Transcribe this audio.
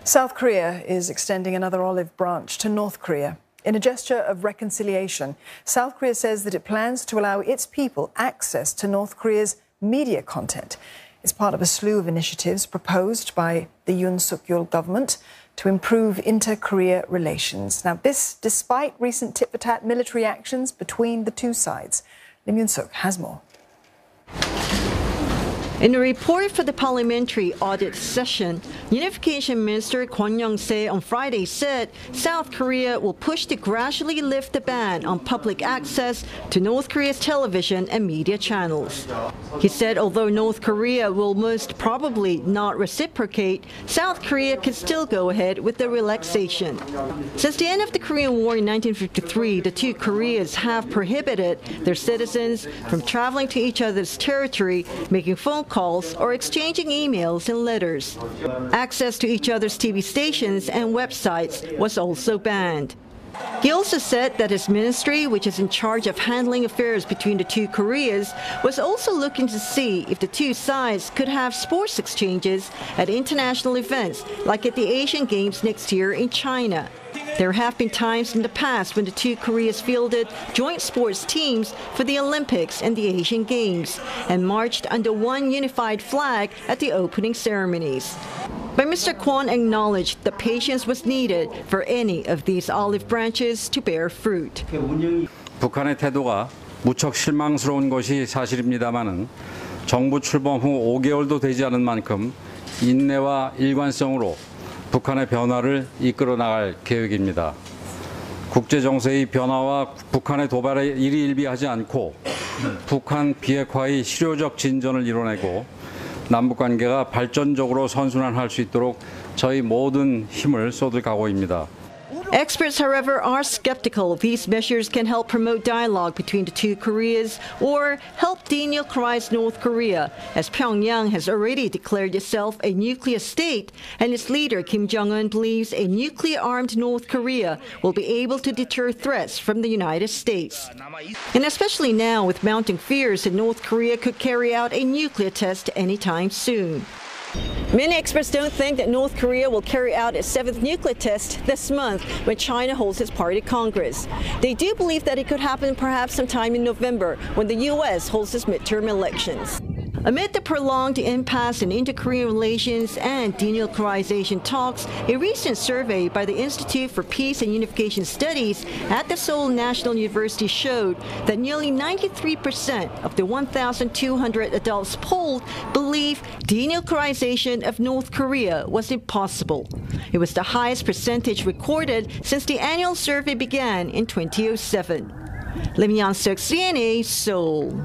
South Korea is extending another olive branch to North Korea. In a gesture of reconciliation, South Korea says that it plans to allow its people access to North Korea's media content. It's part of a slew of initiatives proposed by the Yoon Suk-yeol government to improve inter-Korea relations. Now, this despite recent tit-for-tat military actions between the two sides. Lim Yoon-suk has more. In a report for the parliamentary audit session, Unification Minister Kwon Young-se on Friday said South Korea will push to gradually lift the ban on public access to North Korea's television and media channels. He said although North Korea will most probably not reciprocate, South Korea could still go ahead with the relaxation. Since the end of the Korean War in 1953, the two Koreas have prohibited their citizens from traveling to each other's territory, making phone calls, or exchanging emails and letters. Access to each other's TV stations and websites was also banned. He also said that his ministry, which is in charge of handling affairs between the two Koreas, was also looking to see if the two sides could have sports exchanges at international events like at the Asian Games next year in China. There have been times in the past when the two Koreas fielded joint sports teams for the Olympics and the Asian Games and marched under one unified flag at the opening ceremonies. But Mr. Kwon acknowledged that patience was needed for any of these olive branches to bear fruit. 북한의 태도가 무척 실망스러운 것이 사실입니다마는 정부 출범 후 5개월도 되지 않은 만큼 인내와 일관성으로 북한의 변화를 이끌어 나갈 계획입니다. 국제 정세의 변화와 북한의 도발에 일희일비하지 않고 북한 비핵화의 실효적 진전을 이뤄내고 남북 관계가 발전적으로 선순환할 수 있도록 저희 모든 힘을 쏟을 각오입니다. Experts, however, are skeptical these measures can help promote dialogue between the two Koreas or help denuclearize North Korea, as Pyongyang has already declared itself a nuclear state, and its leader Kim Jong-un believes a nuclear-armed North Korea will be able to deter threats from the United States. And especially now with mounting fears that North Korea could carry out a nuclear test anytime soon. Many experts don't think that North Korea will carry out its 7th nuclear test this month when China holds its party congress. They do believe that it could happen perhaps sometime in November when the U.S. holds its midterm elections. Amid the prolonged impasse in inter-Korean relations and denuclearization talks, a recent survey by the Institute for Peace and Unification Studies at the Seoul National University showed that nearly 93% of the 1,200 adults polled believe denuclearization of North Korea was impossible. It was the highest percentage recorded since the annual survey began in 2007. Lim Yoon-suk, CNA, Seoul.